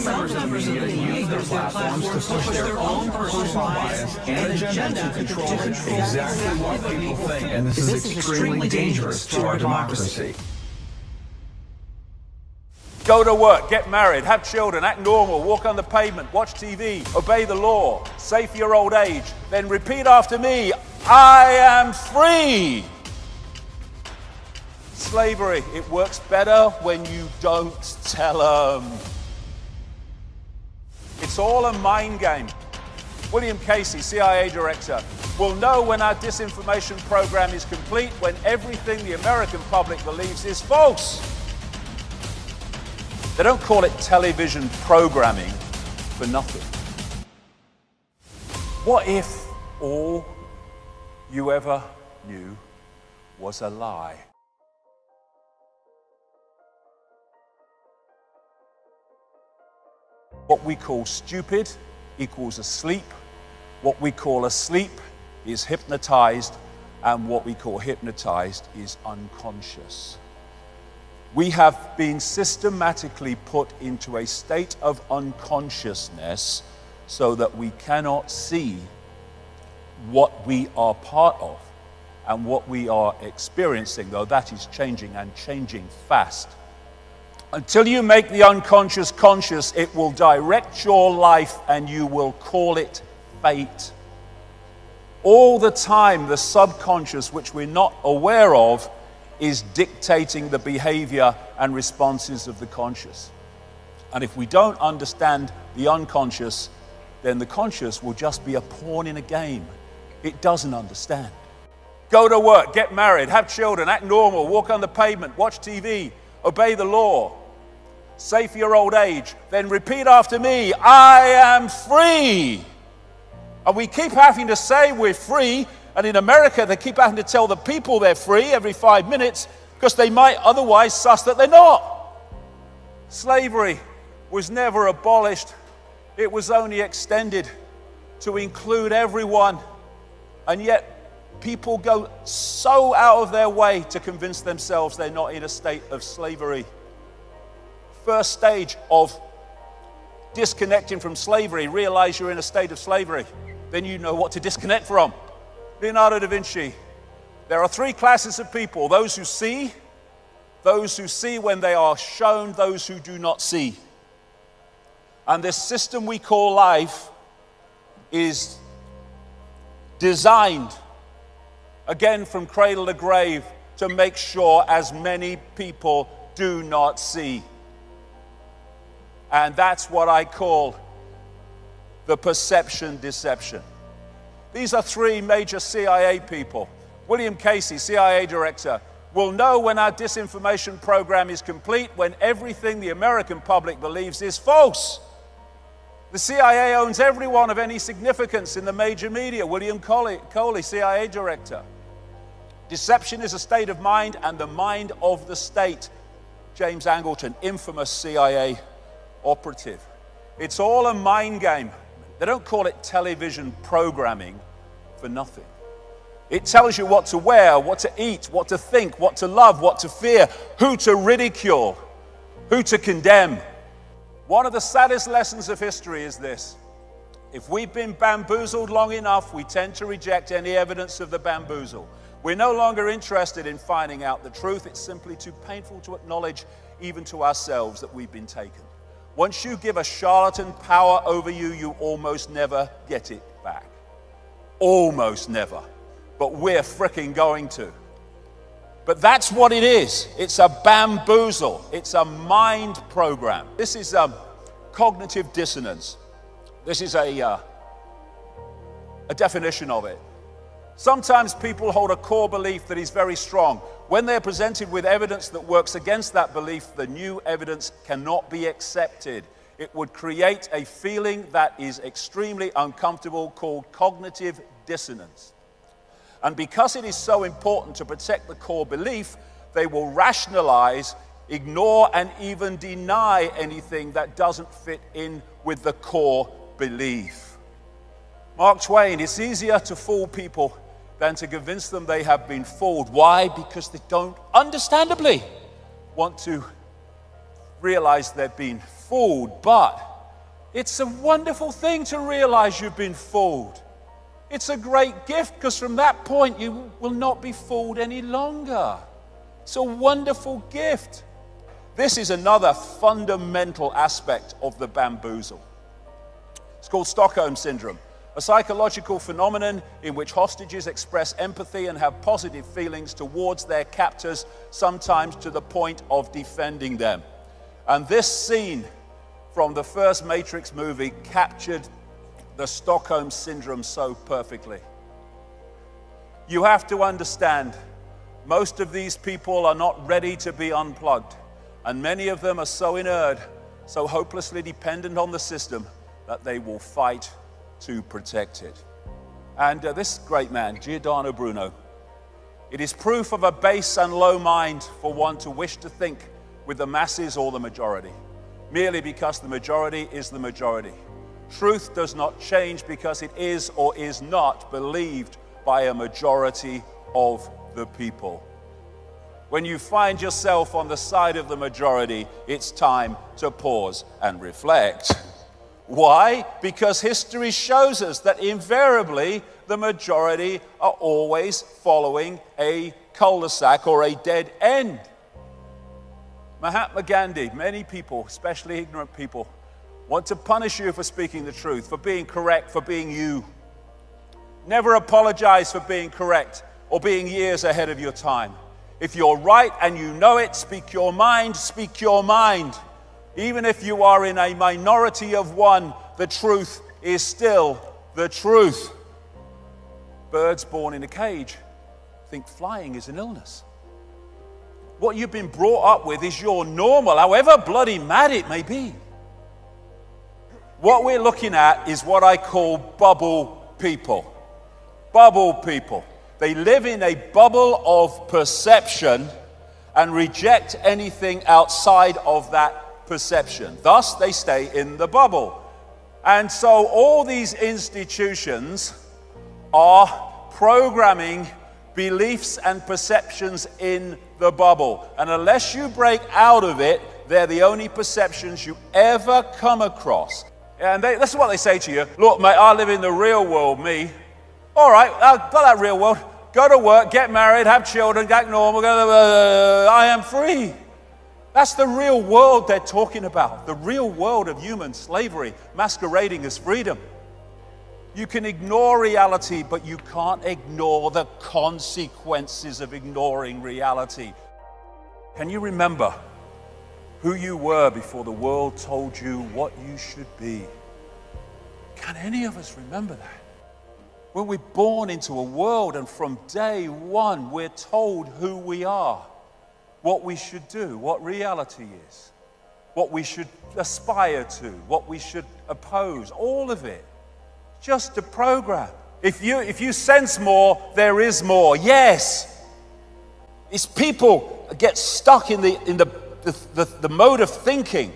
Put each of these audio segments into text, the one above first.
Some members of the media use their platforms to push their own personal bias and agenda to control exactly what people think. And this is extremely dangerous to our democracy. Go to work, get married, have children, act normal, walk on the pavement, watch TV, obey the law, save for your old age, then repeat after me, I am free. Slavery, it works better when you don't tell them. It's all a mind game. William Casey, CIA director, will know when our disinformation program is complete when everything the American public believes is false. They don't call it television programming for nothing. What if all you ever knew was a lie? What we call stupid equals asleep. What we call asleep is hypnotized, and what we call hypnotized is unconscious. We have been systematically put into a state of unconsciousness so that we cannot see what we are part of and what we are experiencing, though that is changing and changing fast. Until you make the unconscious conscious, it will direct your life and you will call it fate. All the time, the subconscious, which we're not aware of, is dictating the behavior and responses of the conscious. And if we don't understand the unconscious, then the conscious will just be a pawn in a game. It doesn't understand. Go to work, get married, have children, act normal, walk on the pavement, watch TV, obey the law, save for your old age, then repeat after me, I am free. And we keep having to say we're free, and in America they keep having to tell the people they're free every 5 minutes because they might otherwise suss that they're not. Slavery was never abolished. It was only extended to include everyone. And yet people go so out of their way to convince themselves they're not in a state of slavery. First stage of disconnecting from slavery, realize you're in a state of slavery. Then you know what to disconnect from. Leonardo da Vinci. There are 3 classes of people: those who see when they are shown, those who do not see. And this system we call life is designed, again from cradle to grave, to make sure as many people do not see. And that's what I call the perception deception. These are 3 major CIA people. William Casey, CIA director, will know when our disinformation program is complete when everything the American public believes is false. The CIA owns everyone of any significance in the major media. William Coley, CIA director. Deception is a state of mind and the mind of the state. James Angleton, infamous CIA operative. It's all a mind game. They don't call it television programming for nothing. It tells you what to wear, what to eat, what to think, what to love, what to fear, who to ridicule, who to condemn. One of the saddest lessons of history is this: if we've been bamboozled long enough, we tend to reject any evidence of the bamboozle. We're no longer interested in finding out the truth. It's simply too painful to acknowledge, even to ourselves, that we've been taken. Once you give a charlatan power over you, you almost never get it back. Almost never. But we're fricking going to. But that's what it is. It's a bamboozle. It's a mind program. This is cognitive dissonance. This is a definition of it. Sometimes people hold a core belief that is very strong. When they're presented with evidence that works against that belief, the new evidence cannot be accepted. It would create a feeling that is extremely uncomfortable called cognitive dissonance. And because it is so important to protect the core belief, they will rationalize, ignore, and even deny anything that doesn't fit in with the core belief. Mark Twain, it's easier to fool people than to convince them they have been fooled. Why? Because they don't, understandably, want to realize they've been fooled. But It's a wonderful thing to realize you've been fooled. It's a great gift because from that point you will not be fooled any longer. It's a wonderful gift. This is another fundamental aspect of the bamboozle. It's called Stockholm Syndrome, a psychological phenomenon in which hostages express empathy and have positive feelings towards their captors, sometimes to the point of defending them. And this scene from the first Matrix movie captured the Stockholm Syndrome so perfectly. You have to understand, most of these people are not ready to be unplugged. And many of them are so inert, so hopelessly dependent on the system, that they will fight to protect it. And this great man, Giordano Bruno, it is proof of a base and low mind for one to wish to think with the masses or the majority, merely because the majority is the majority. Truth does not change because it is or is not believed by a majority of the people. When you find yourself on the side of the majority, it's time to pause and reflect. Why? Because history shows us that invariably the majority are always following a cul-de-sac or a dead end. Mahatma Gandhi, many people, especially ignorant people, want to punish you for speaking the truth, for being correct, for being you. Never apologize for being correct or being years ahead of your time. If you're right and you know it, speak your mind, speak your mind. Even if you are in a minority of one, the truth is still the truth. Birds born in a cage think flying is an illness. What you've been brought up with is your normal, however bloody mad it may be. What we're looking at is what I call bubble people. Bubble people. They live in a bubble of perception and reject anything outside of that perception. Thus, they stay in the bubble. And so all these institutions are programming beliefs and perceptions in the bubble. And unless you break out of it, they're the only perceptions you ever come across. And this is what they say to you. Look, mate, I live in the real world, me. All right, I've got that real world. Go to work, get married, have children, get normal. I am free. That's the real world they're talking about. The real world of human slavery masquerading as freedom. You can ignore reality, but you can't ignore the consequences of ignoring reality. Can you remember who you were before the world told you what you should be? Can any of us remember that? When we're born into a world and from day one we're told who we are, what we should do, what reality is, what we should aspire to, what we should oppose, all of it. Just a program. If you sense more, there is more. Yes. It's people get stuck in the mode of thinking.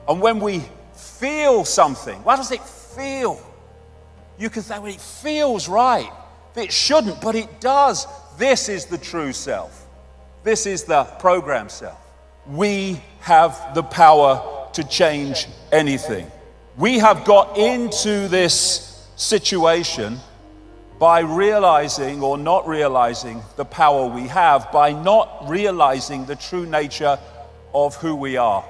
And when we feel something, what does it feel? You can say, well, it feels right. It shouldn't, but it does. This is the true self. This is the program self. We have the power to change anything. We have got into this situation by realizing or not realizing the power we have, by not realizing the true nature of who we are.